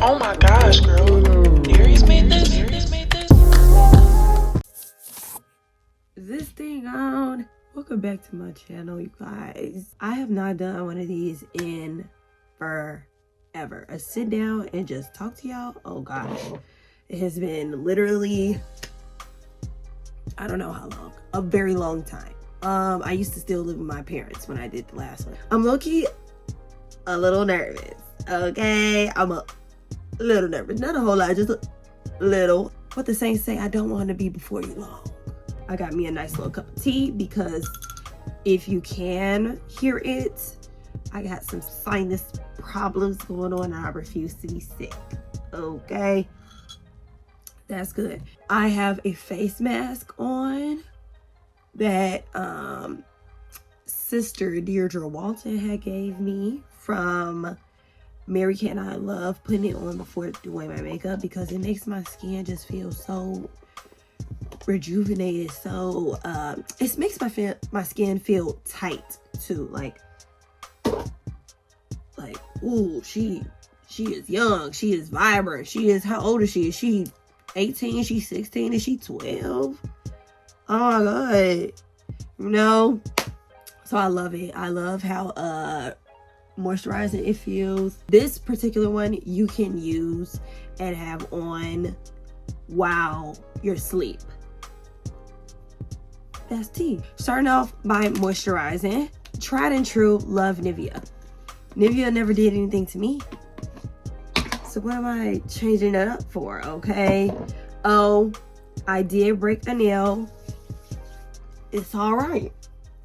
Oh my gosh, girl. Darius made this? Darius made this? Is this thing on? Welcome back to my channel, you guys. I have not done one of these in forever. A sit down and just talk to y'all. Oh gosh. It has been literally, I don't know how long. A very long time. I used to still live with my parents when I did the last one. I'm low-key a little nervous. Okay? I'm a little nervous. Not a whole lot, just a little. What the saints say, I don't want to be before you long. I got me a nice little cup of tea because if you can hear it, I got some sinus problems going on and I refuse to be sick. Okay? That's good. I have a face mask on that Sister Deirdre Walton had gave me from Mary Kay and I love putting it on before doing my makeup because it makes my skin just feel so rejuvenated. So it makes my skin feel tight too. Like ooh, she is young, she is vibrant, she is, how old is she? Is she 18? Is she 16? Is she 12? Oh my god, you know. So I love it. I love how moisturizing it feels. This particular one you can use and have on while you're asleep. That's tea. Starting off by moisturizing. Tried and true, love Nivea. Nivea never did anything to me, so what am I changing it up for? Okay. Oh, I did break a nail. It's all right.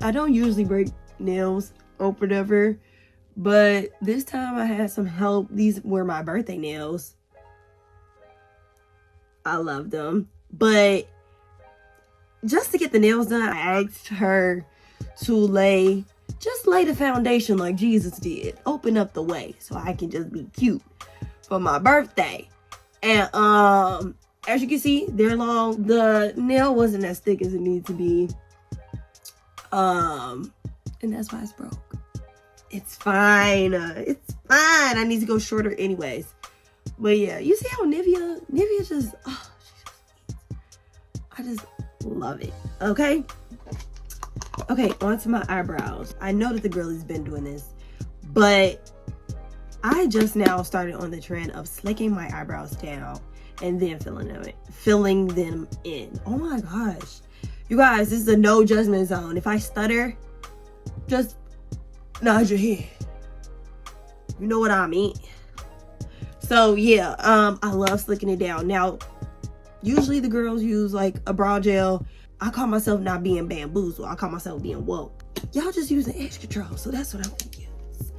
I don't usually break nails or whatever, but this time I had some help. These were my birthday nails. I love them. But just to get the nails done, I asked her to lay the foundation like Jesus did. Open up the way so I can just be cute for my birthday. And as you can see, they're long. The nail wasn't as thick as it needed to be. And that's why it's broke. It's fine. It's fine. I need to go shorter anyways. But yeah, you see how Nivea just, oh, I just love it. Okay. Okay, on to my eyebrows. I know that the girl has been doing this, but I just now started on the trend of slicking my eyebrows down and then filling them in. Oh my gosh. You guys, this is a no judgment zone. If I stutter, just nod your head. You know what I mean? So yeah, I love slicking it down. Now, usually the girls use like a brow gel. I call myself not being bamboozled. I call myself being woke. Y'all just using edge control, so that's what I'm gonna use.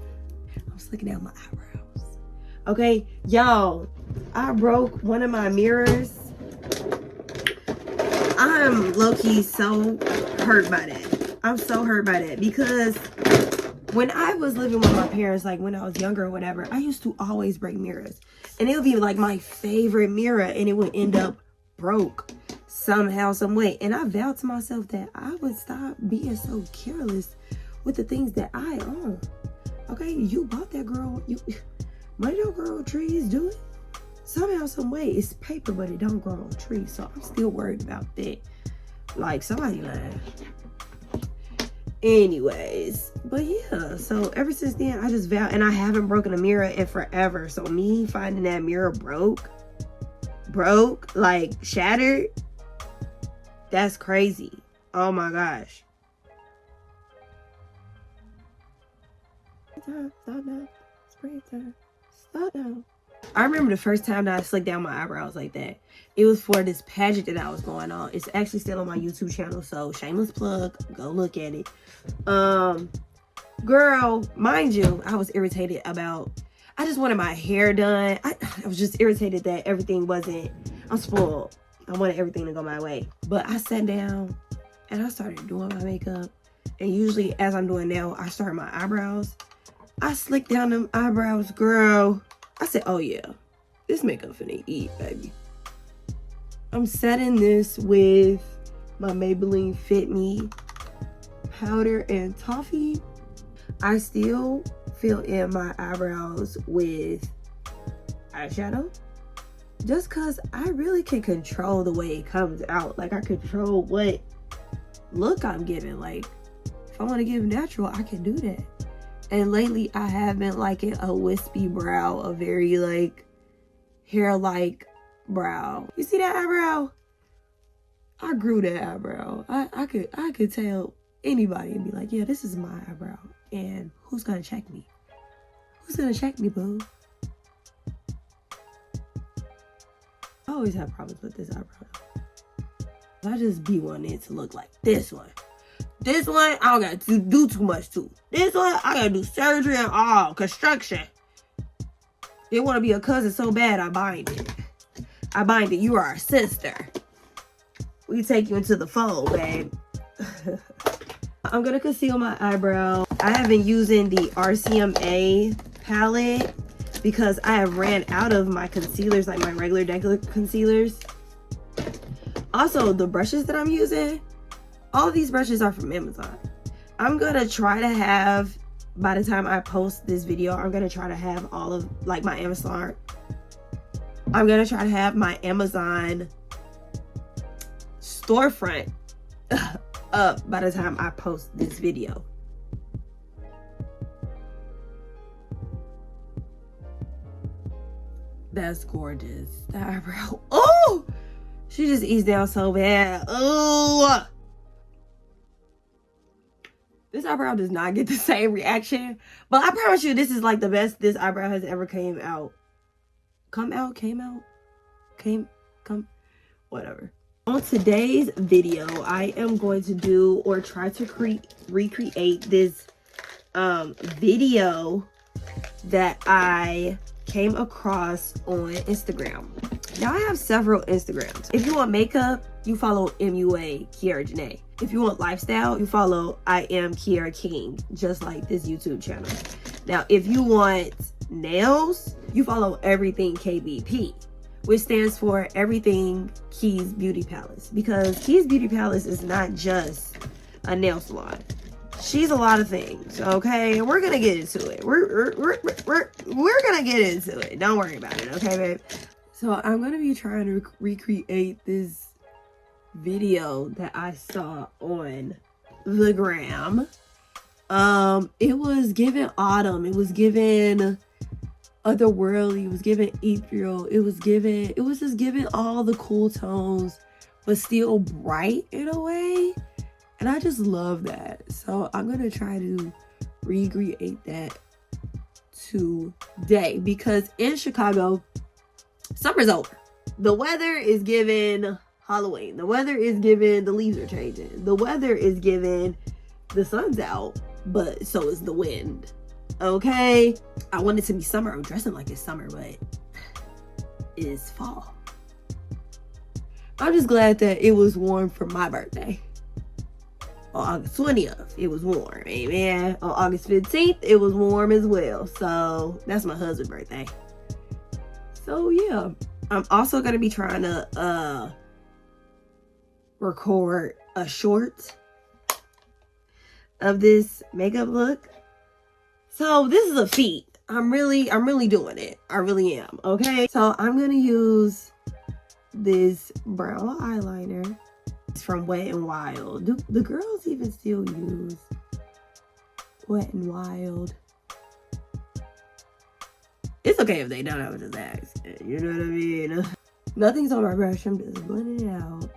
I'm slicking down my eyebrows. Okay, y'all, I broke one of my mirrors. I'm low-key so hurt by that. I'm so hurt by that because when I was living with my parents, like when I was younger or whatever, I used to always break mirrors. And it would be like my favorite mirror and it would end up broke somehow, some way. And I vowed to myself that I would stop being so careless with the things that I own. Okay, you bought that, girl. Money don't grow on trees, do it? Somehow, some way, it's paper, but it don't grow on trees. So I'm still worried about that. Like, somebody lying. Anyways, but yeah, so ever since then, I just vowed, and I haven't broken a mirror in forever. So me finding that mirror broke, like shattered, that's crazy. Oh my gosh. Stop now. Springtime. Stop now. I remember the first time that I slicked down my eyebrows like that. It was for this pageant that I was going on. It's actually still on my YouTube channel, so shameless plug. Go look at it. Girl, mind you, I was irritated about, I just wanted my hair done. I was just irritated that everything wasn't, I'm spoiled. I wanted everything to go my way. But I sat down and I started doing my makeup. And usually as I'm doing now, I start my eyebrows. I slicked down them eyebrows, girl. I said, oh yeah, this makeup finna eat, baby. I'm setting this with my Maybelline Fit Me powder and toffee. I still fill in my eyebrows with eyeshadow. Just cause I really can control the way it comes out. Like I control what look I'm giving. Like if I want to give natural, I can do that. And lately I have been liking a wispy brow, a very like hair-like brow. You see that eyebrow? I grew that eyebrow. I could tell anybody and be like, yeah, this is my eyebrow. And who's gonna check me? Who's gonna check me, boo? I always have problems with this eyebrow. I just be wanting it to look like this one. This one, I don't got to do too much to. This one, I gotta do surgery and all, construction. They want to be a cousin so bad, I bind it. I bind it. You are our sister. We take you into the fold, babe. I'm gonna conceal my eyebrow. I have been using the RCMA palette because I have ran out of my concealers, like my regular concealers. Also, the brushes that I'm using, all these brushes are from Amazon. I'm gonna try to have, by the time I post this video, I'm gonna try to have all of like my Amazon. I'm gonna try to have my Amazon storefront up by the time I post this video. That's gorgeous. That eyebrow. Oh, she just eased down so bad. Oh, this eyebrow does not get the same reaction, but I promise you this is like the best this eyebrow has ever came out. Whatever. On today's video, I am going to do or try to recreate this video that I came across on Instagram. Now I have several Instagrams. If you want makeup, you follow muakeaerajhene. If you want lifestyle, you follow iamkeaeraking, just like this YouTube channel. Now, if you want nails, you follow everythingkbp, which stands for Everything Keys Beauty Palace, because Keys Beauty Palace is not just a nail salon. She's a lot of things, okay? And we're gonna get into it. We're gonna get into it. Don't worry about it, okay, babe? So I'm gonna be trying to recreate this video that I saw on the gram. It was given autumn. It was given otherworldly. It was given ethereal. It was just given all the cool tones, but still bright in a way. And I just love that. So I'm gonna try to recreate that today, because in Chicago, summer's over. The weather is giving Halloween. The weather is giving the leaves are changing. The weather is giving the sun's out, but so is the wind. Okay? I want it to be summer. I'm dressing like it's summer, but it's fall. I'm just glad that it was warm for my birthday. On August 20th, it was warm. Amen. On August 15th, it was warm as well. So that's my husband's birthday. So yeah. I'm also going to be trying to record a short of this makeup look. So this is a feat. I'm really doing it. I really am. Okay. So I'm going to use this brown eyeliner. It's from Wet n Wild. Do the girls even still use Wet n Wild? It's okay if they don't. I was just asking. You know what I mean? Nothing's on my brush. I'm just blending it out.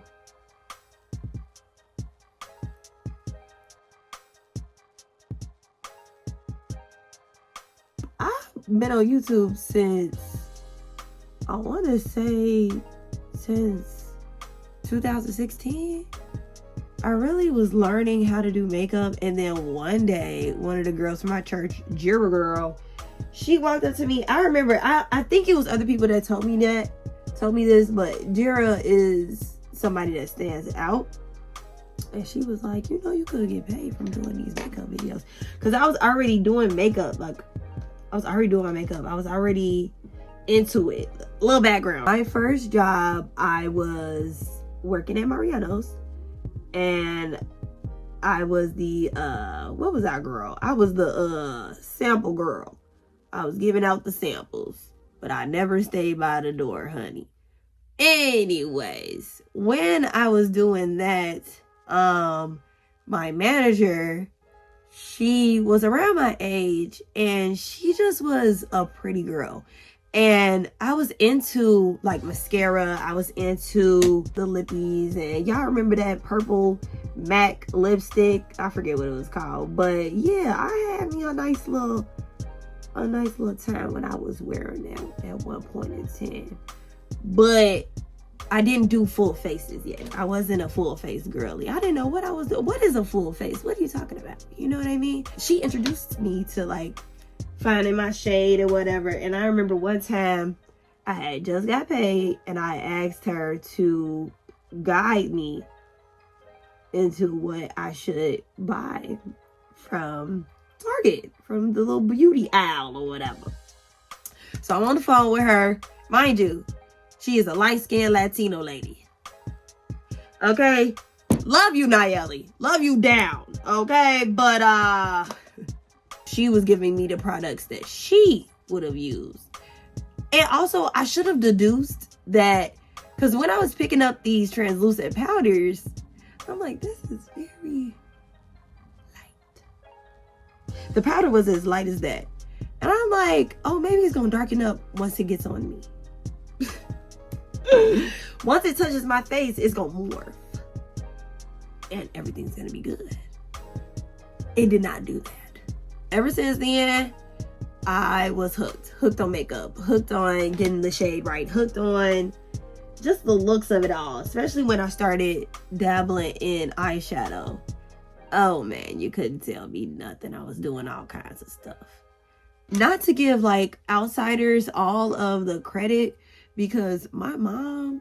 I've been on YouTube since, I want to say, since 2016. I really was learning how to do makeup, and then one day one of the girls from my church, GRWM, she walked up to me. I remember, I think it was other people that told me this, but Jira is somebody that stands out. And she was like, you know, you could get paid from doing these makeup videos, because I was already doing makeup. Like, I was already doing my makeup. I was already into it. A little background. My first job, I was working at Mariano's, and I was the what was that girl? I was the sample girl. I was giving out the samples. but I never stayed by the door, honey. Anyways, when I was doing that, my manager, she was around my age, and she just was a pretty girl. And I was into like mascara. I was into the lippies, and y'all remember that purple MAC lipstick? I forget what it was called, but yeah, I had me a nice little time when I was wearing that at one point in time. But I didn't do full faces yet. I wasn't a full face girly. I didn't know what I was doing. What is a full face? What are you talking about? You know what I mean? She introduced me to like finding my shade or whatever. And I remember one time I had just got paid and I asked her to guide me into what I should buy from Target, from the little beauty aisle or whatever. So I'm on the phone with her. Mind you, she is a light-skinned Latino lady. Okay? Love you, Nayeli. Love you down. Okay? But, she was giving me the products that she would have used. And also, I should have deduced that, because when I was picking up these translucent powders, I'm like, this is very light. The powder was as light as that. And I'm like, oh, maybe it's going to darken up once it gets on me. Once it touches my face, it's gonna morph and everything's gonna be good. It did not do that. Ever since then, I was hooked on makeup, hooked on getting the shade right, hooked on just the looks of it all, especially when I started dabbling in eyeshadow. Oh man, you couldn't tell me nothing. I was doing all kinds of stuff. Not to give like outsiders all of the credit, because my mom,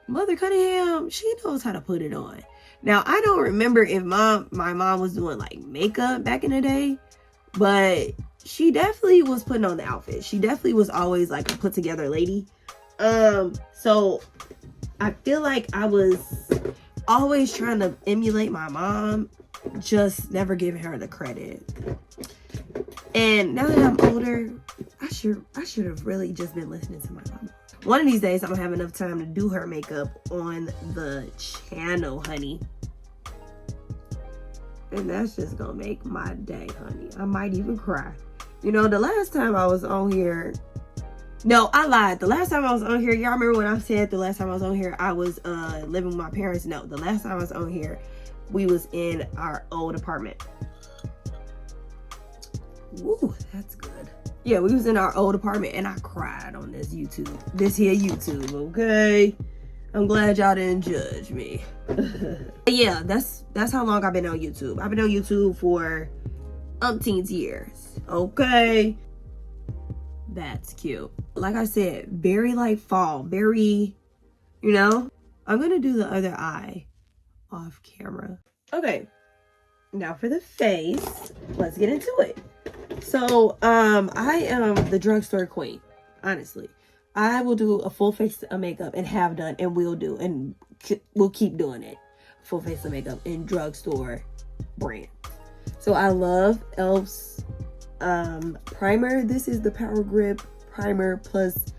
Mother Cunningham, she knows how to put it on. Now, I don't remember if my mom was doing like makeup back in the day, but she definitely was putting on the outfit. She definitely was always like a put together lady. So I feel like I was always trying to emulate my mom, just never giving her the credit. And now that I'm older, I should have really just been listening to my mom. One of these days, I'm gonna have enough time to do her makeup on the channel, honey. And that's just gonna make my day, honey. I might even cry. You know, the last time I was on here... No, I lied. The last time I was on here, y'all remember when I said the last time I was on here, I was living with my parents? No, the last time I was on here, we was in our old apartment. Woo, that's good. Yeah, we was in our old apartment and I cried on this YouTube, okay? I'm glad y'all didn't judge me. Yeah, that's how long I've been on YouTube. I've been on YouTube for umpteen years, okay? That's cute. Like I said, very like fall, very, you know? I'm gonna do the other eye off camera. Okay, now for the face, let's get into it. So, I am the drugstore queen, honestly. I will do a full face of makeup and have done and will do and we'll keep doing it. Full face of makeup in drugstore brand. So I love e.l.f.'s primer. This is the Power Grip Primer plus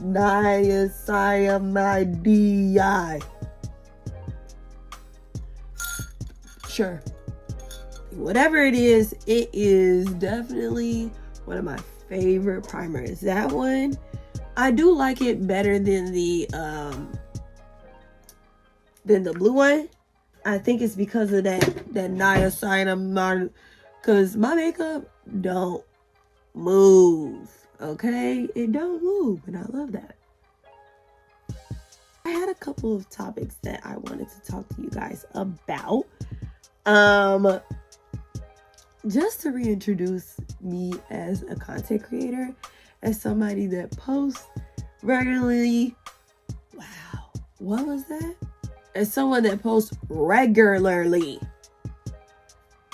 niacinamide. Sure. Whatever it is definitely one of my favorite primers. That one, I do like it better than the blue one. I think it's because of that niacinamide, because my makeup don't move, okay? It don't move, and I love that. I had a couple of topics that I wanted to talk to you guys about. Just to reintroduce me as a content creator, as somebody that posts regularly. Wow, what was that? As someone that posts regularly,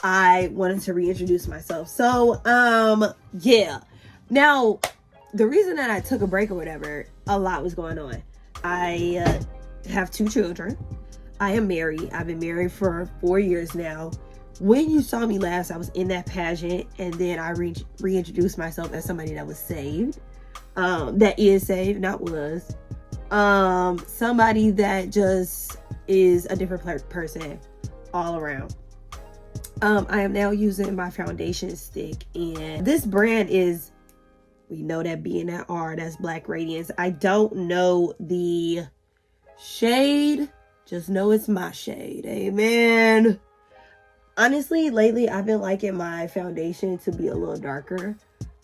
I wanted to reintroduce myself. So, yeah. Now, the reason that I took a break or whatever, a lot was going on. I have 2 children. I am married. I've been married for 4 years now. When you saw me last, I was in that pageant, and then I reintroduced myself as somebody that was saved. that is saved, not was. Somebody that just is a different person all around. I am now using my foundation stick, and this brand is, we know that B and that R, that's Black Radiance. I don't know the shade, just know it's my shade. Amen. Honestly, lately I've been liking my foundation to be a little darker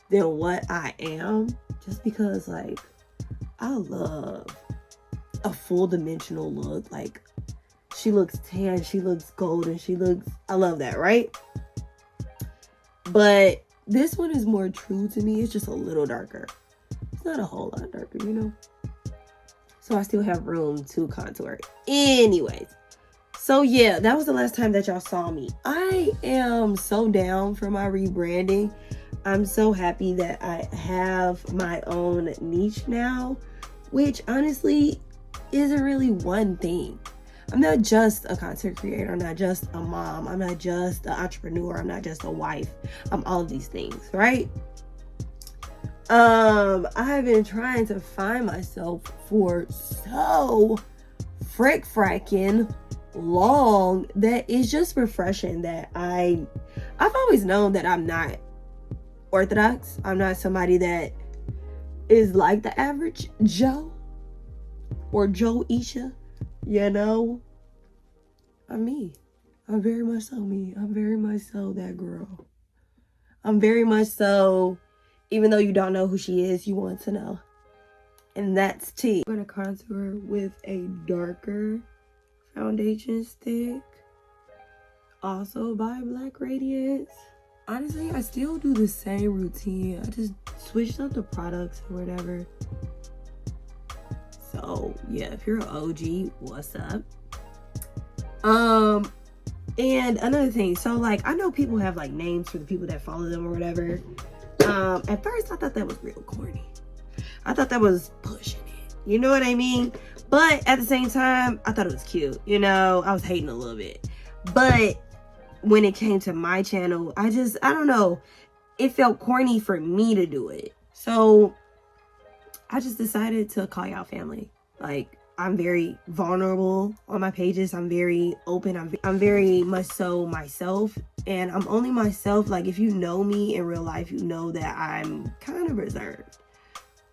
than what I am, just because like I love a full dimensional look. Like, she looks tan, she looks golden, I love that, right? But this one is more true to me. It's just a little darker. It's not a whole lot darker, you know? So I still have room to contour. Anyways, so yeah, that was the last time that y'all saw me. I am so down for my rebranding. I'm so happy that I have my own niche now, which honestly isn't really one thing. I'm not just a content creator. I'm not just a mom. I'm not just an entrepreneur. I'm not just a wife. I'm all these things, right? I've been trying to find myself for so fracking long that it's just refreshing that I've always known that I'm not orthodox. I'm not somebody that is like the average Joe or Joe Isha, you know. I'm me. I'm very much so me. I'm very much so that girl. I'm very much so, even though you don't know who she is, you want to know. And that's T. I'm going to contour with a darker foundation stick, also by Black Radiance. Honestly, I still do the same routine. I just switched up the products or whatever. So yeah, if you're an OG, what's up? And another thing, so like I know people have like names for the people that follow them or whatever. At first I thought that was real corny. I thought that was pushing it, you know what I mean? But at the same time, I thought it was cute, you know. I was hating a little bit, but when it came to my channel, I don't know, it felt corny for me to do it. So I just decided to call y'all family. Like, I'm very vulnerable on my pages. I'm very open. I'm very much so myself, and I'm only myself. Like, if you know me in real life, you know that I'm kind of reserved.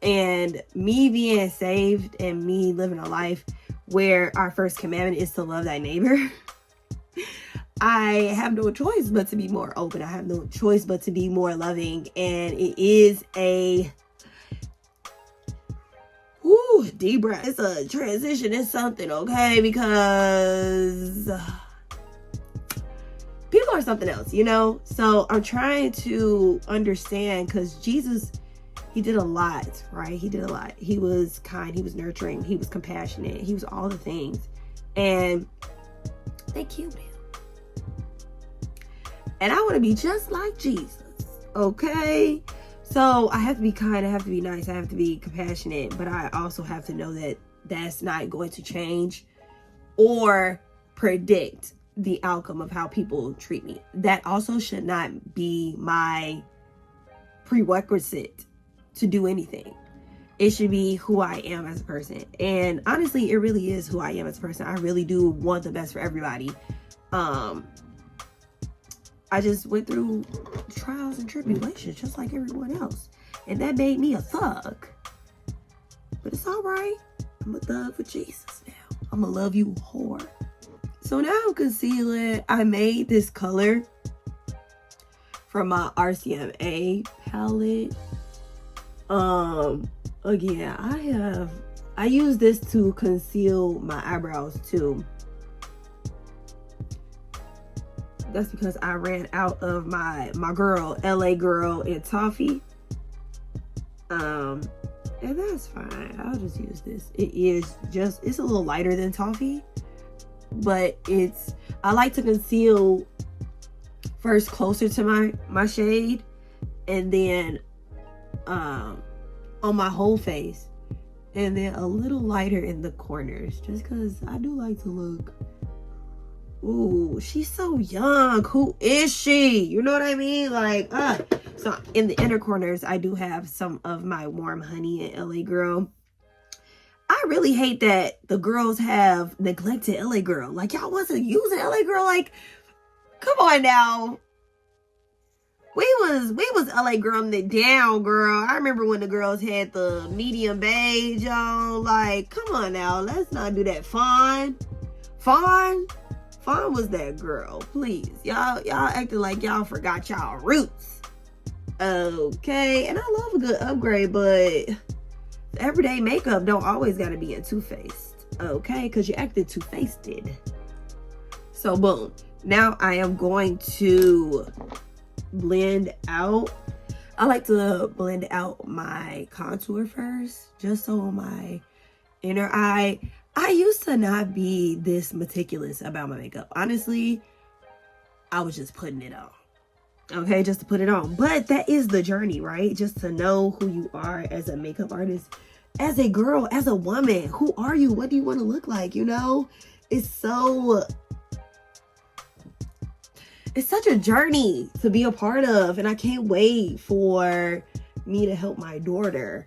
And me being saved and me living a life where our first commandment is to love thy neighbor, I have no choice but to be more open. I have no choice but to be more loving. And it is a deep breath. It's a transition. It's something, okay? Because people are something else, you know? So I'm trying to understand, because Jesus, he did a lot, right? He did a lot. He was kind. He was nurturing. He was compassionate. He was all the things. And they killed him. And I want to be just like Jesus, okay? So I have to be kind, I have to be nice, I have to be compassionate, but I also have to know that that's not going to change or predict the outcome of how people treat me. That also should not be my prerequisite to do anything. It should be who I am as a person. And honestly, it really is who I am as a person. I really do want the best for everybody. I just went through trials and tribulations just like everyone else. And that made me a thug. But it's all right. I'm a thug for Jesus now. I'm a love you whore. So now I'm concealing. I made this color from my RCMA palette. Again, I use this to conceal my eyebrows too. That's because I ran out of my girl, LA girl in Toffee. And that's fine. I'll just use this. It's a little lighter than Toffee, but I like to conceal first closer to my shade, and then on my whole face, and then a little lighter in the corners, just because I do like to look. Ooh, she's so young. Who is she? You know what I mean? Like, So in the inner corners, I do have some of my Warm Honey and LA Girl. I really hate that the girls have neglected LA Girl. Like, y'all wasn't using LA Girl. Like, come on now. We was LA Girl it down, girl. I remember when the girls had the medium beige on. Like, come on now. Let's not do that. Fawn was that girl. Please. Y'all acting like y'all forgot y'all roots. Okay. And I love a good upgrade, but everyday makeup don't always gotta be in Too Faced. Okay? Because you acted Too Faced. So, boom. Now I am going to blend out. I like to blend out my contour first, just so on my inner eye. I used to not be this meticulous about my makeup. Honestly, I was just putting it on. Okay, just to put it on. But that is the journey, right? Just to know who you are as a makeup artist, as a girl, as a woman. Who are you? What do you want to look like? You know, it's such a journey to be a part of, and I can't wait for me to help my daughter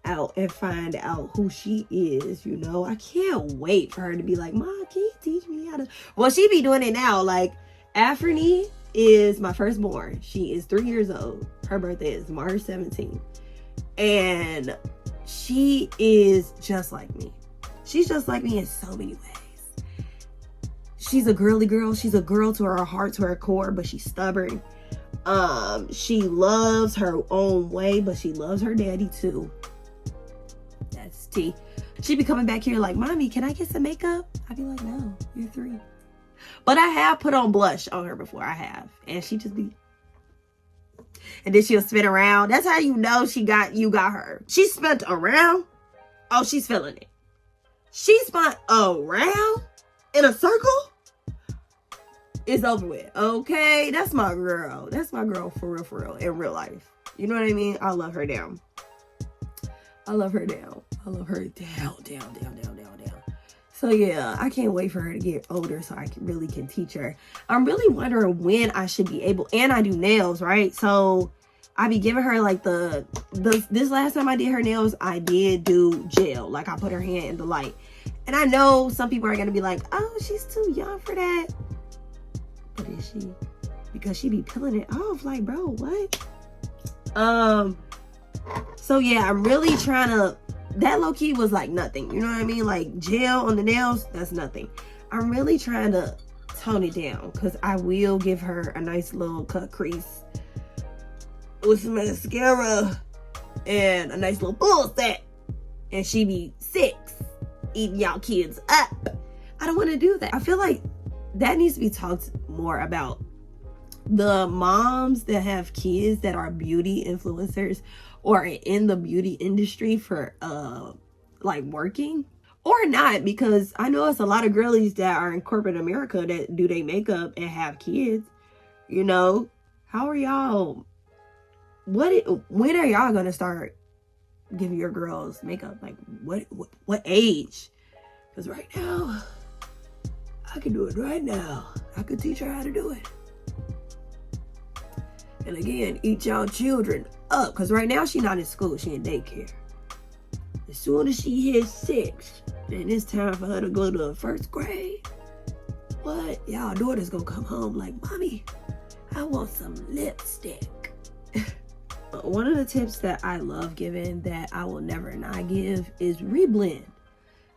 out and find out who she is. You know, I can't wait for her to be like, Mom, can you teach me how to? Well, she be doing it now. Like, Afrani is my firstborn. She is 3 years old. Her birthday is March 17th, and she is just like me. She's just like me in so many ways. She's a girly girl. She's a girl to her heart, to her core, but she's stubborn. She loves her own way, but she loves her daddy too. That's T. She be coming back here like, Mommy, can I get some makeup? I be like, no, you're 3. But I have put on blush on her before. I have. And she just be... And then she'll spin around. That's how you know you got her. She spun around. Oh, she's feeling it. She spun around in a circle. It's over with. Okay, that's my girl. That's my girl for real, in real life. You know what I mean? I love her down. I love her down. I love her down. So yeah, I can't wait for her to get older so I really can teach her. I'm really wondering when I should be able, and I do nails, right? So I be giving her like this last time I did her nails, I did do gel. Like, I put her hand in the light. And I know some people are gonna be like, oh, she's too young for that. But is she? Because she be peeling it off. Like, bro, what? So yeah, I'm really trying to, that low-key was like nothing. You know what I mean? Like, gel on the nails, that's nothing. I'm really trying to tone it down, because I will give her a nice little cut crease with some mascara and a nice little full set. And she be 6, eating y'all kids up. I don't want to do that. I feel like that needs to be talked more about. The moms that have kids that are beauty influencers or in the beauty industry for like working or not, because I know it's a lot of girlies that are in corporate America that do their makeup and have kids. You know, how are y'all? When are y'all gonna start giving your girls makeup? Like, what age? Because right now, I can do it right now. I could teach her how to do it. And again, eat y'all children up. Because right now, she's not in school. She in daycare. As soon as she hits 6, and it's time for her to go to 1st grade, what? Y'all daughter's going to come home like, Mommy, I want some lipstick. One of the tips that I love giving that I will never not give is reblend.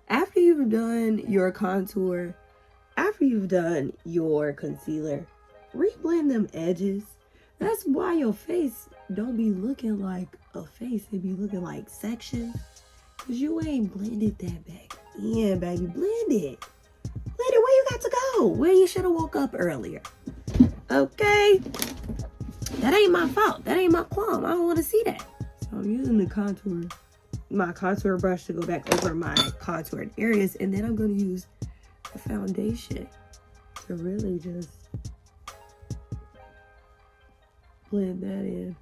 After you've done your contour, after you've done your concealer, reblend them edges. That's why your face don't be looking like a face. It be looking like sections. Because you ain't blended that back in, baby. Blend it. Blend it where you got to go. Where you should have woke up earlier. Okay? That ain't my fault. That ain't my qualm. I don't want to see that. So I'm using my contour brush to go back over my contoured areas. And then I'm going to use the foundation to really just blend that in.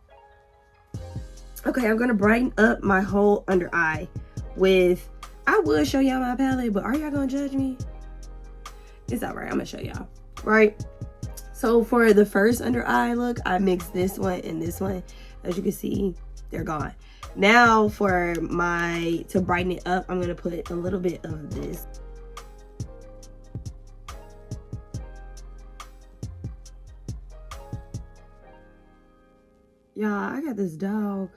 Okay, I'm gonna brighten up my whole under eye with, I would show y'all my palette, but are y'all gonna judge me? It's all right, I'm gonna show y'all, right? So for the first under eye look, I mixed this one and this one. As you can see, they're gone. Now for to brighten it up, I'm gonna put a little bit of this. Y'all, I got this dog,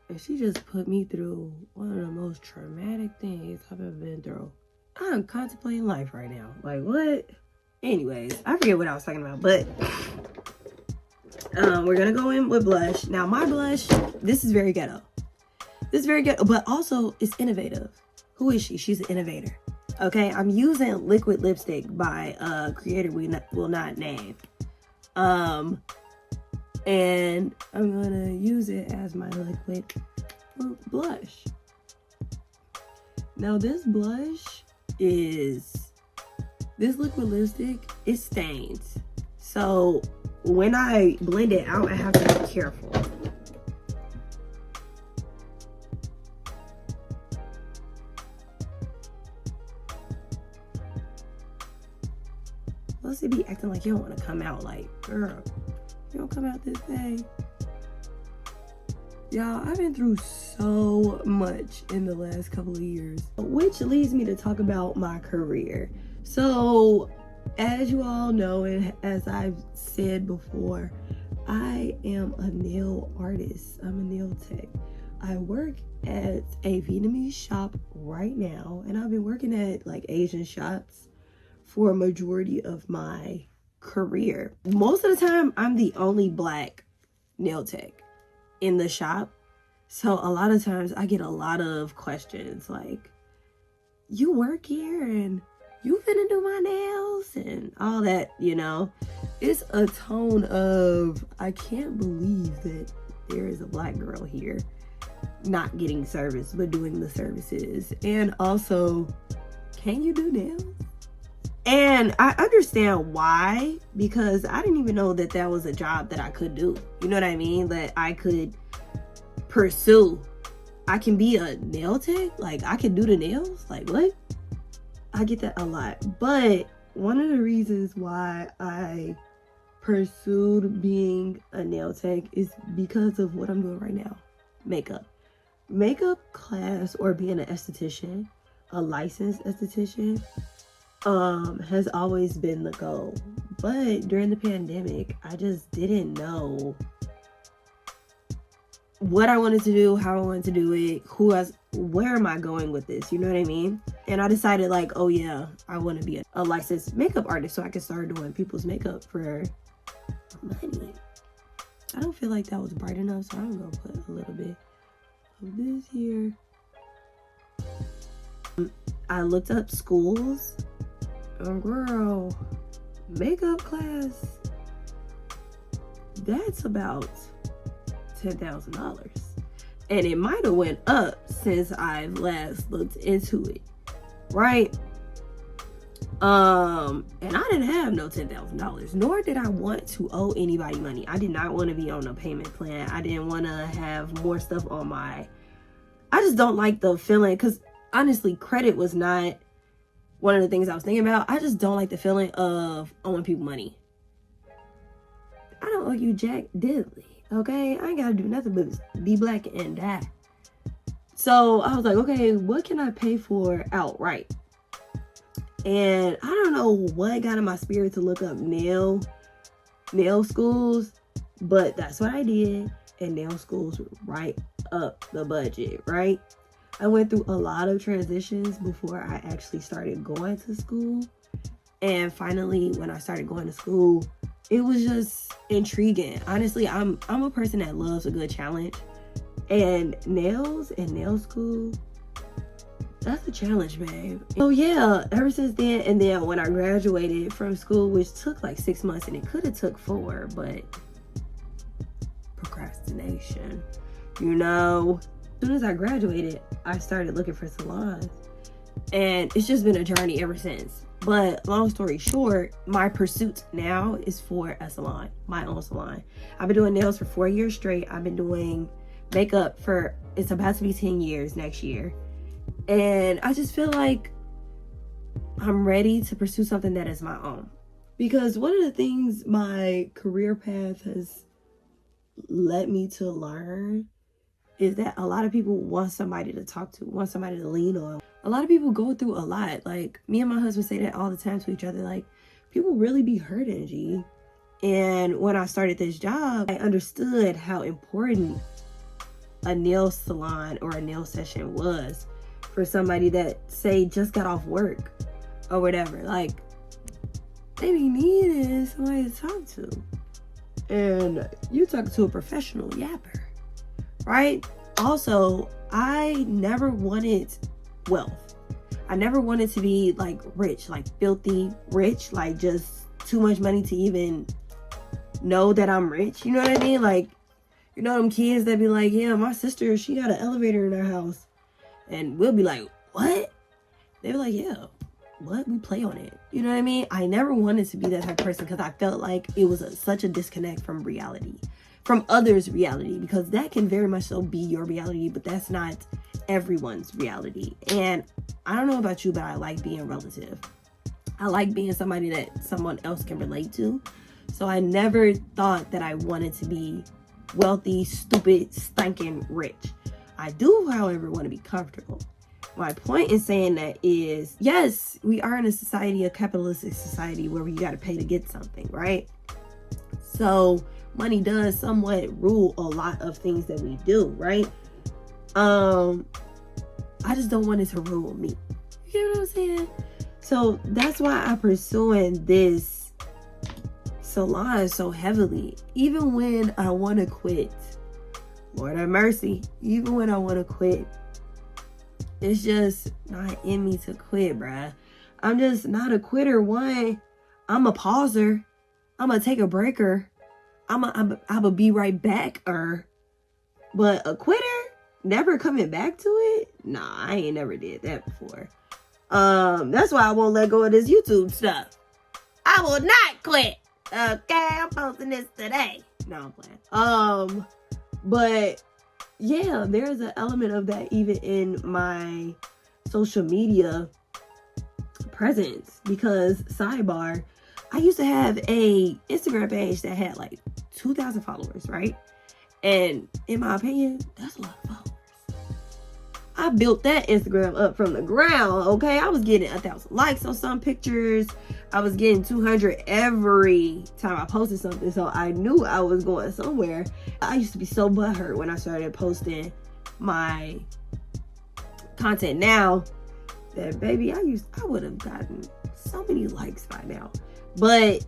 and she just put me through one of the most traumatic things I've ever been through. I'm contemplating life right now. Like, what? Anyways, I forget what I was talking about, but we're gonna go in with blush. Now, my blush, this is very ghetto. This is very ghetto, but also it's innovative. Who is she? She's an innovator. Okay, I'm using liquid lipstick by a creator we will not name. And I'm gonna use it as my liquid blush. Now this liquid lipstick, it stains. So when I blend it out, I have to be careful. Plus it be acting like you don't want to come out. Like, girl, you don't come out this day. Y'all, I've been through so much in the last couple of years, which leads me to talk about my career. So, as you all know, and as I've said before, I am a nail artist. I'm a nail tech. I work at a Vietnamese shop right now, and I've been working at like Asian shops for a majority of my career. Most of the time, I'm the only Black nail tech in the shop. So a lot of times I get a lot of questions like, you work here and you finna do my nails and all that, you know. It's a tone of, I can't believe that there is a Black girl here not getting service but doing the services. And also, can you do nails? And I understand why, because I didn't even know that that was a job that I could do. You know what I mean? That I could pursue. I can be a nail tech. Like, I can do the nails. Like, what? I get that a lot. But one of the reasons why I pursued being a nail tech is because of what I'm doing right now. Makeup. Makeup class, or being an esthetician, a licensed esthetician, has always been the goal. But during the pandemic, I just didn't know what I wanted to do, how I wanted to do it, where am I going with this, you know what I mean? And I decided like, oh yeah, I want to be a licensed makeup artist so I can start doing people's makeup for money. I don't feel like that was bright enough, so I'm gonna put a little bit of this here. I looked up schools. Oh girl, makeup class, that's about $10,000, and it might have went up since I've last looked into it, right? And I didn't have no $10,000, nor did I want to owe anybody money. I did not want to be on a payment plan. I didn't want to have more stuff on I just don't like the feeling, because honestly, credit was not one of the things I was thinking about. I just don't like the feeling of owing people money. I don't owe you jack diddly, okay? I ain't gotta do nothing but be Black and die. So I was like, okay, what can I pay for outright? And I don't know what got in my spirit to look up nail schools, but that's what I did. And nail schools were right up the budget, right? I went through a lot of transitions before I actually started going to school. And finally, when I started going to school, it was just intriguing. Honestly, I'm a person that loves a good challenge. And nails and nail school, that's a challenge, babe. So yeah, ever since then, and then when I graduated from school, which took like 6 months, and it could have took 4, but procrastination, you know. As soon as I graduated, I started looking for salons, and it's just been a journey ever since. But long story short, my pursuit now is for a salon, my own salon. I've been doing nails for 4 years straight. I've been doing makeup for, it's about to be 10 years next year. And I just feel like I'm ready to pursue something that is my own. Because one of the things my career path has led me to learn is that a lot of people want somebody to talk to, want somebody to lean on. A lot of people go through a lot. Like, me and my husband say that all the time to each other. Like, people really be hurting, G. And when I started this job, I understood how important a nail salon or a nail session was for somebody that, say, just got off work or whatever. Like, they be needing somebody to talk to. And you talk to a professional yapper, right? Also, I never wanted wealth. I never wanted to be like rich, like filthy rich, like just too much money to even know that I'm rich. You know what I mean? Like, you know them kids that be like, yeah, my sister, she got an elevator in her house. And we'll be like, what? They be like, yeah, what? We play on it. You know what I mean? I never wanted to be that type of person because I felt like it was such a disconnect from reality, from others' reality, because that can very much so be your reality, but that's not everyone's reality. And I don't know about you, but I like being relative. I like being somebody that someone else can relate to. So I never thought that I wanted to be wealthy, stupid, stinking rich. I do, however, want to be comfortable. My point in saying that is, yes, we are in a society, a capitalistic society, where you got to pay to get something, right? So money does somewhat rule a lot of things that we do, right? I just don't want it to rule me. You get what I'm saying? So that's why I'm pursuing this salon so heavily. Even when I want to quit, Lord have mercy, even when I want to quit, it's just not in me to quit, bruh. I'm just not a quitter. One, I'm a pauser. I'm gonna take a breaker. I'm a be right backer. But a quitter, never coming back to it? Nah, I ain't never did that before. That's why I won't let go of this YouTube stuff. I will not quit. Okay, I'm posting this today. No, I'm playing. But yeah, there's an element of that even in my social media presence, because sidebar, I used to have a Instagram page that had like 2,000 followers, right? And in my opinion, that's a lot of followers. I built that Instagram up from the ground, okay? I was getting 1,000 likes on some pictures. I was getting 200 every time I posted something, so I knew I was going somewhere. I used to be so butthurt when I started posting my content now that, baby, I would have gotten so many likes by now. But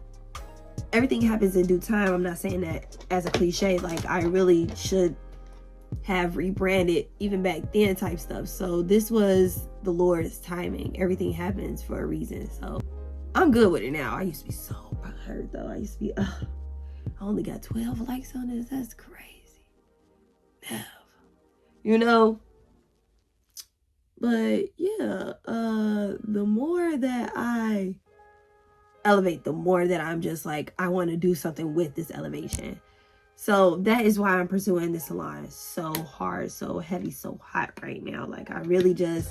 everything happens in due time. I'm not saying that as a cliche. Like, I really should have rebranded even back then type stuff. So this was the Lord's timing. Everything happens for a reason. So I'm good with it now. I used to be so hurt though. I used to be, I only got 12 likes on this. That's crazy. Never. You know? But yeah, the more that I elevate, the more that I'm just like, I want to do something with this elevation. So that is why I'm pursuing this salon so hard, so heavy, so hot right now. Like, I really just,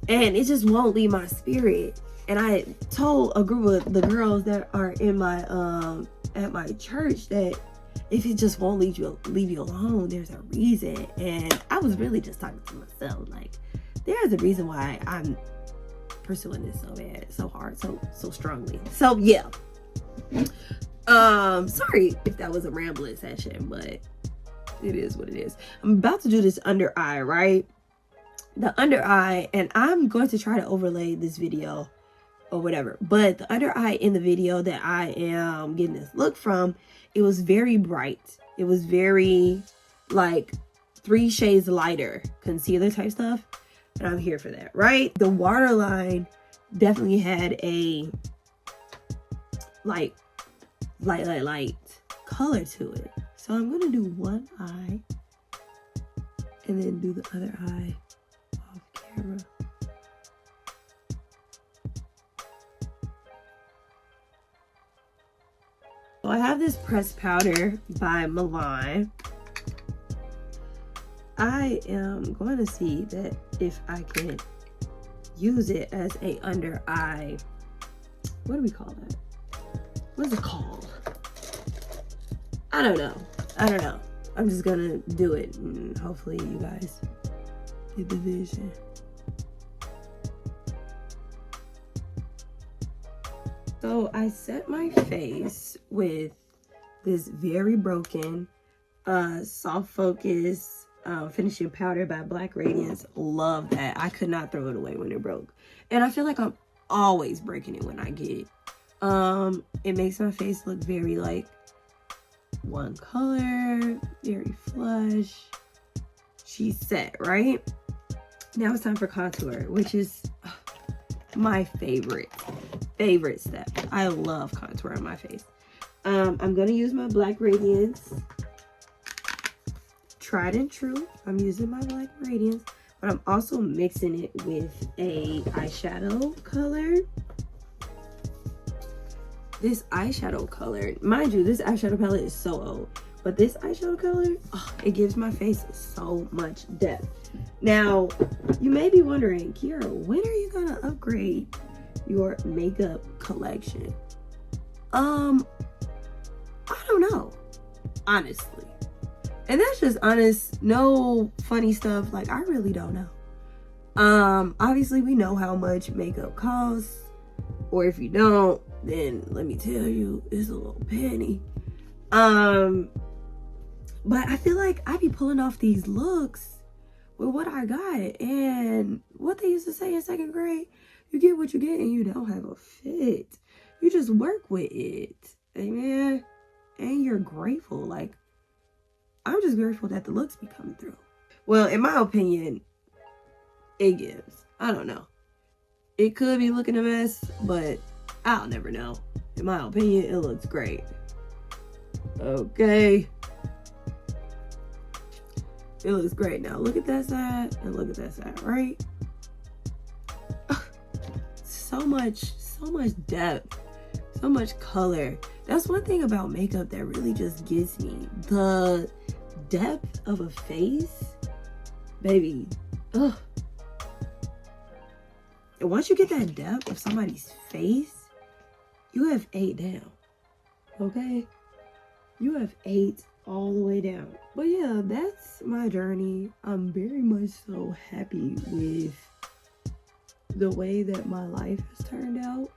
and it just won't leave my spirit. And I told a group of the girls that are in my at my church that if it just won't leave you alone, there's a reason. And I was really just talking to myself. Like, there's a reason why I'm pursuing this so bad, so hard, so strongly. So yeah. Sorry if that was a rambling session, but it is what it is. I'm about to do this under eye, right? The under eye, and I'm going to try to overlay this video or whatever, but the under eye in the video that I am getting this look from, it was very bright. It was very like 3 shades lighter concealer type stuff, and I'm here for that, right? The waterline definitely had a light color to it. So I'm gonna do one eye and then do the other eye off camera. So I have this pressed powder by Milan. I am going to see that if I can use it as a under eye what do we call that? What's it called? I don't know. I'm just gonna do it, and hopefully you guys get the vision. So I set my face with this very broken soft focus finishing powder by Black Radiance. Love that. I could not throw it away when it broke, and I feel like I'm always breaking it when I get it. It makes my face look very like one color, very flush. She's set, right? Now it's time for contour, which is my favorite step. I love contouring my face. I'm gonna use my Black Radiance, tried and true. I'm using my Black Radiance, but I'm also mixing it with a eyeshadow color. This eyeshadow color, mind you, this eyeshadow palette is so old, but this eyeshadow color, oh, it gives my face so much depth. Now, you may be wondering, Kiera, when are you gonna upgrade your makeup collection? I don't know, honestly. And that's just honest, no funny stuff. Like, I really don't know. Obviously we know how much makeup costs, or if you don't, then let me tell you, it's a little penny. But I feel like I be pulling off these looks with what I got, and what they used to say in second grade, you get what you get and you don't have a fit. You just work with it. Amen. And you're grateful. Like, I'm just grateful that the looks be coming through. Well, in my opinion, it gives. I don't know. It could be looking a mess, but I'll never know. In my opinion, it looks great. Okay. It looks great. Now look at that side and look at that side, right? So much depth, so much color. That's one thing about makeup that really just gets me. The depth of a face, baby. Ugh. And once you get that depth of somebody's face, you have 8 down. Okay? You have 8 all the way down. But yeah, that's my journey. I'm very much so happy with the way that my life has turned out.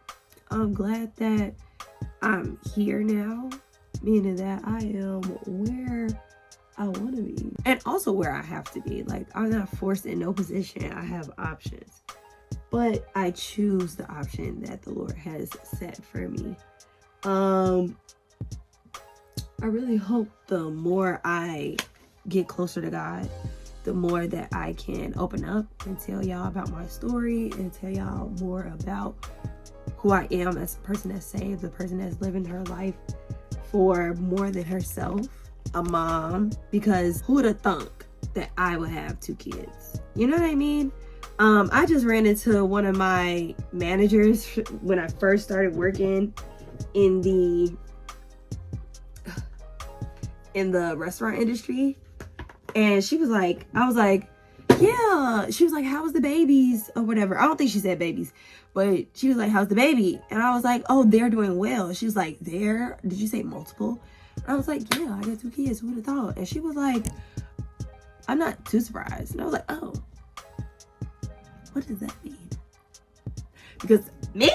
I'm glad that I'm here now, meaning that I am where I want to be, and also where I have to be. Like, I'm not forced in no position. I have options, but I choose the option that the Lord has set for me. I really hope the more I get closer to God, the more that I can open up and tell y'all about my story and tell y'all more about who I am as a person that's saved, the person that's living her life for more than herself, a mom, because who would have thunk that I would have 2 kids? You know what I mean? I just ran into one of my managers when I first started working in the restaurant industry, and she was like, I was like, yeah. She was like, how's the babies or whatever. I don't think she said babies, but she was like, how's the baby? And I was like, oh, they're doing well. She was like, did you say multiple? And I was like, yeah, I got 2 kids. Who would have thought? And she was like, I'm not too surprised. And I was like, oh, what does that mean? Because me,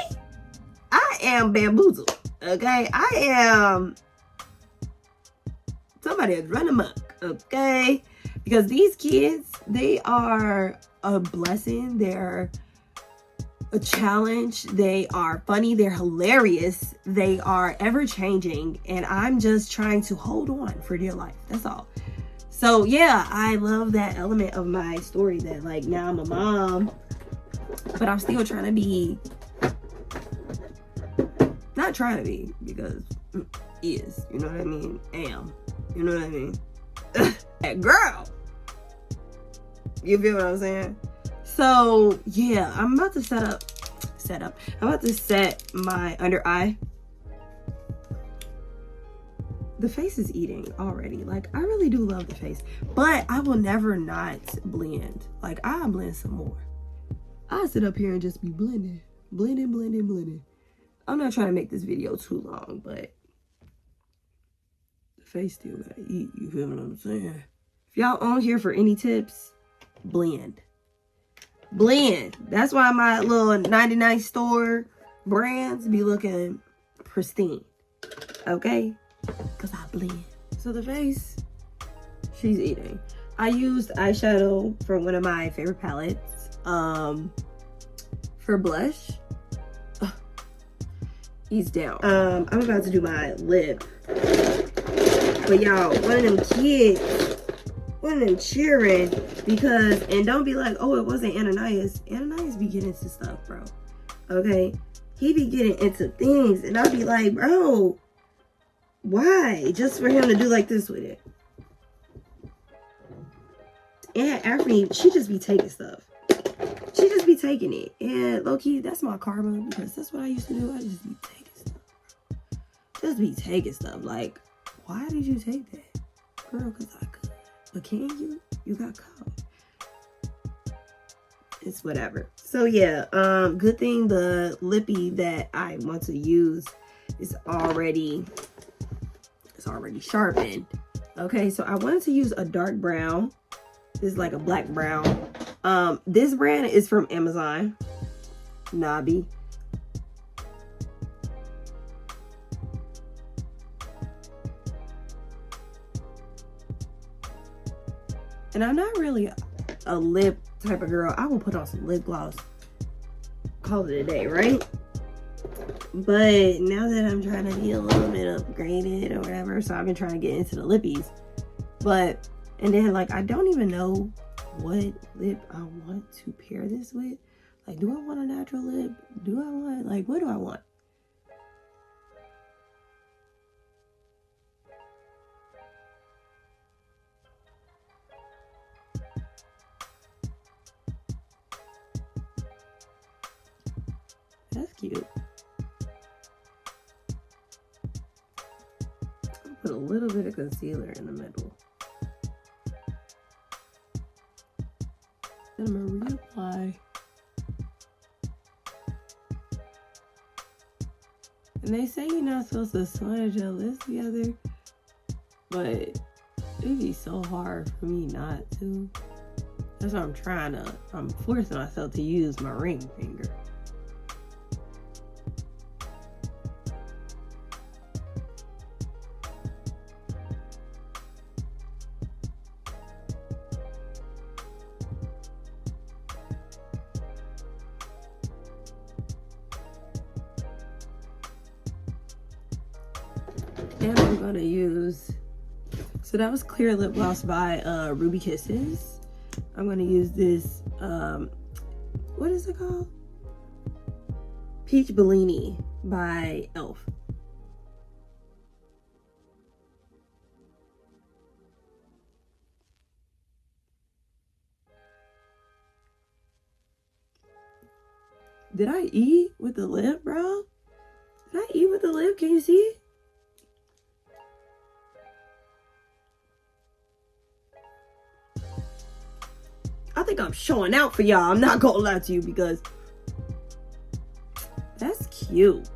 I am bamboozled. Okay, I am somebody that's running amok. Okay, because these kids, they are a blessing. They're a challenge. They are funny. They're hilarious. They are ever changing, and I'm just trying to hold on for dear life. That's all. So yeah, I love that element of my story, that like now I'm a mom, but I'm still trying to be, not trying to be, because is, you know what I mean? Am, you know what I mean? That girl, you feel what I'm saying? So yeah, I'm about to I'm about to set my under eye. The face is eating already. Like, I really do love the face, but I will never not blend. Like, I'll blend some more. I'll sit up here and just be blending. I'm not trying to make this video too long, but the face still gotta eat. You feel what I'm saying? If y'all on here for any tips, blend. Blend. That's why my little 99 store brands be looking pristine. Okay? Because I blend. So the face, she's eating. I used eyeshadow from one of my favorite palettes. For blush. He's down. I'm about to do my lip. But y'all, one of them kids, one of them cheering because, and don't be like, oh, it wasn't Ananias. Ananias be getting into stuff, bro. Okay? He be getting into things, and I'll be like, bro, why? Just for him to do like this with it. And Afreen, she just be taking stuff. She just be taking it. And low-key, that's my karma, because that's what I used to do. I just be taking stuff. Just be taking stuff. Like, why did you take that? Girl, because I could. But can you? You got caught. It's whatever. So yeah, good thing the lippy that I want to use is already sharpened. Okay, so I wanted to use a dark brown. This is like a black brown. This brand is from Amazon. Nabi. And I'm not really a lip type of girl. I will put on some lip gloss. Call it a day, right? But now that I'm trying to be a little bit upgraded or whatever, so I've been trying to get into the lippies. But, and then like, I don't even know what lip I want to pair this with. Like, do I want a natural lip? Do I want, like, what do I want? That's cute. I'll put a little bit of concealer in the middle. Then I'm gonna reapply. And they say you're not supposed to smudge your lips together, but it'd be so hard for me not to. That's why I'm forcing myself to use my ring finger. And I'm gonna use, so that was clear lip gloss by Ruby Kisses. I'm gonna use this, what is it called? Peach Bellini by e.l.f. Did I eat with the lip, bro? Did I eat with the lip? Can you see? I think I'm showing out for y'all. I'm not gonna lie to you because that's cute.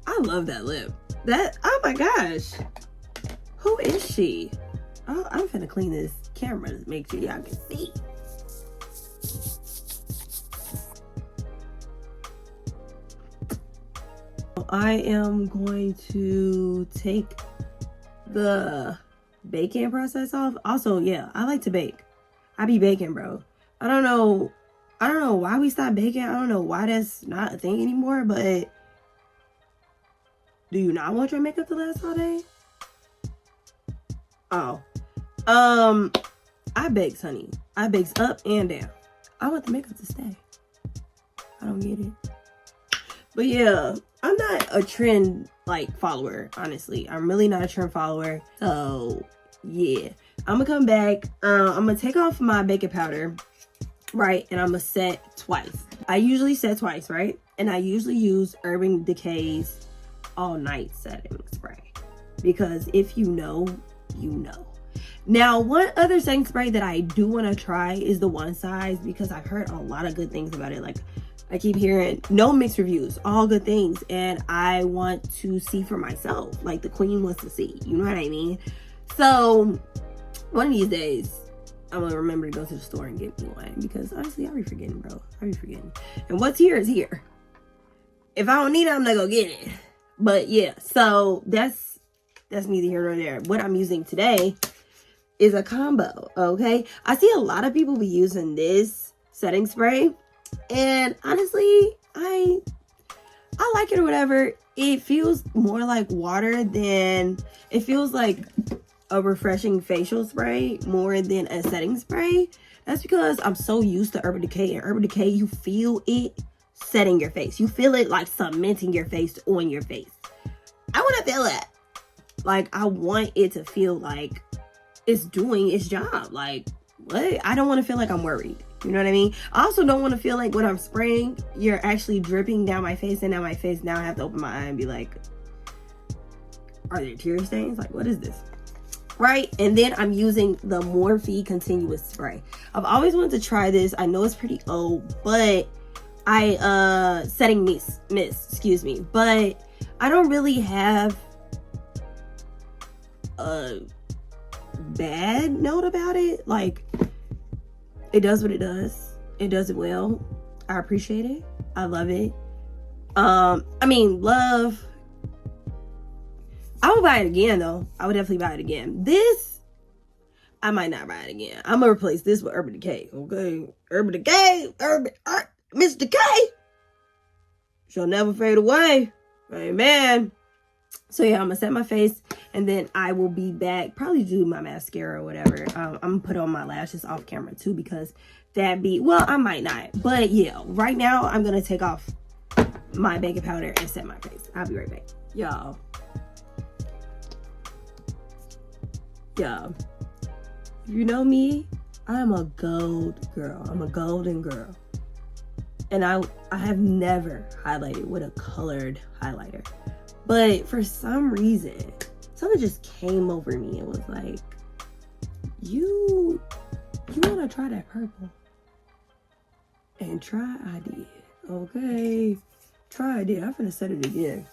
I love that lip. Oh my gosh. Who is she? Oh, I'm finna clean this camera to make sure y'all can see. I am going to take the baking process off. Also, yeah, I like to bake. I be baking, bro. I don't know why we stopped baking. I don't know why that's not a thing anymore, but do you not want your makeup to last all day? Oh. I bakes, honey. I bakes up and down. I want the makeup to stay. I don't get it. But yeah, I'm not a trend like follower, honestly. I'm really not a trend follower. So yeah, I'm gonna come back. I'm gonna take off my baking powder, right? And I'm gonna set twice. I usually set twice, right? And I usually use Urban Decay's all night setting spray, because if you know, you know. Now, one other setting spray that I do want to try is the One Size, because I've heard a lot of good things about it. Like, I keep hearing no mixed reviews, all good things, and I want to see for myself, like the queen wants to see, you know what I mean? So one of these days I'm gonna remember to go to the store and get me one, because honestly I be forgetting, bro. I be forgetting, and what's here is here. If I don't need it, I'm not gonna get it. But yeah, so that's neither here nor there. What I'm using today is a combo. Okay, I see a lot of people be using this setting spray, and honestly, I like it or whatever. It feels more like water than, it feels like a refreshing facial spray more than a setting spray. That's because I'm so used to Urban Decay, and Urban Decay, you feel it setting your face. You feel it like cementing your face on your face. I want to feel it. Like, I want it to feel like it's doing its job. Like, what? I don't want to feel like I'm worried. You know what I mean? I also don't want to feel like when I'm spraying, you're actually dripping down my face, and now my face, now I have to open my eye and be like, are there tear stains? Like, what is this? Right? And then I'm using the Morphe Continuous Spray. I've always wanted to try this. I know it's pretty old, but setting mist, excuse me. But I don't really have a bad note about it. Like, it does what it does. It does it well. I appreciate it. I love it. I mean, love. I would buy it again, though. I would definitely buy it again. This, I might not buy it again. I'm gonna replace this with Urban Decay. Okay, Urban Decay, Miss Decay shall never fade away. Amen. So yeah, I'm gonna set my face, and then I will be back. Probably do my mascara or whatever. I'm gonna put on my lashes off camera too, because well, I might not. But yeah, right now I'm gonna take off my baking powder and set my face. I'll be right back, y'all. You know me, I'm a gold girl. I'm a golden girl. And I have never highlighted with a colored highlighter. But for some reason, something just came over me and was like, you want to try that purple? And try I did. Okay. Try I did. I'm gonna set it again.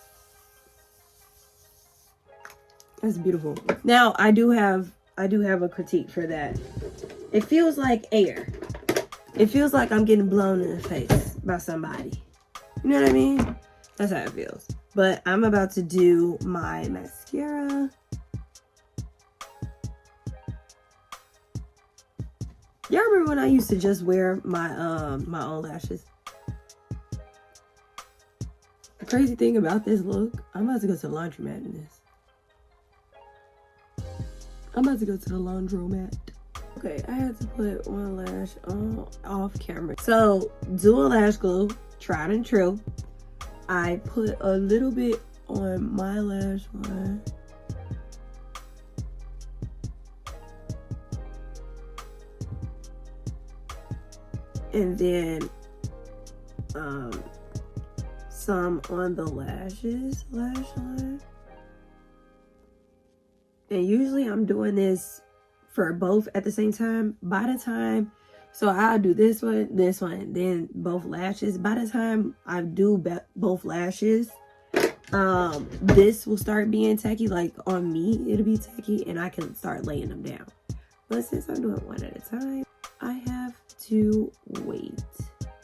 That's beautiful. Now, I do have a critique for that. It feels like air. It feels like I'm getting blown in the face by somebody. You know what I mean? That's how it feels. But I'm about to do my mascara. Y'all remember when I used to just wear my my own lashes? The crazy thing about this look, I'm about to go to the laundromat in this. I'm about to go to the laundromat. Okay, I had to put one lash on off camera. So, Dual Lash Glue, tried and true. I put a little bit on my lash line. And then some on the lash line. And usually I'm doing this for both at the same time. By the time, so I'll do this one, then both lashes. By the time I do both lashes, this will start being tacky. Like, on me, it'll be tacky, and I can start laying them down. But since I'm doing one at a time, I have to wait.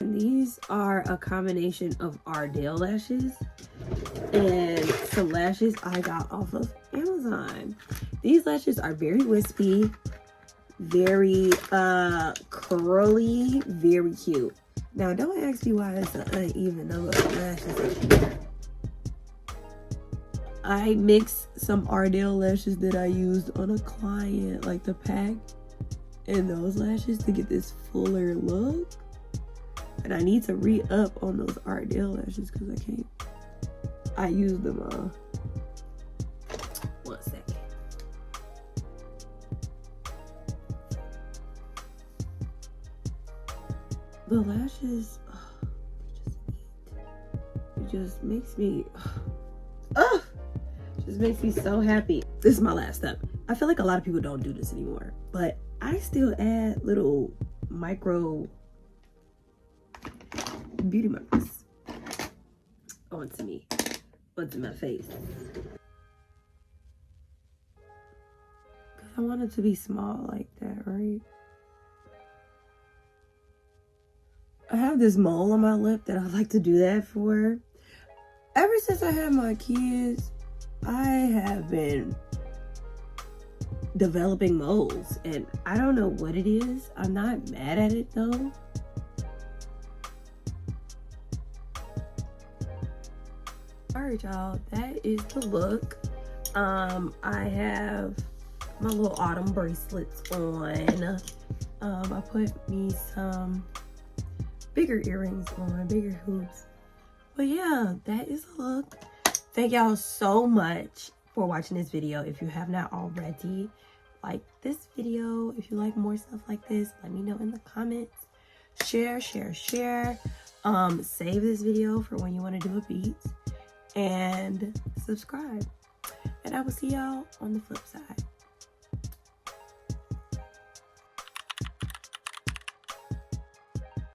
And these are a combination of Ardell lashes and some lashes I got off of Amazon. These lashes are very wispy, very curly, very cute. Now, don't ask me why it's an uneven number of lashes. I mixed some Ardell lashes that I used on a client, like the pack, and those lashes to get this fuller look. And I need to re-up on those Ardell lashes because I can't. I used them all. 1 second. The lashes, it just makes me, just makes me so happy. This is my last step. I feel like a lot of people don't do this anymore, but I still add little micro beauty marks onto my face. I want it to be small like that, right? I have this mole on my lip that I like to do that for. Ever since I had my kids, I have been developing moles, and I don't know what it is. I'm not mad at it though. Alright, y'all, that is the look. I have my little autumn bracelets on. I put me some bigger earrings on, bigger hoops. But yeah, that is the look. Thank y'all so much for watching this video. If you have not already, like this video. If you like more stuff like this, let me know in the comments. Share. Save this video for when you want to do a beat, and subscribe. And I will see y'all on the flip side.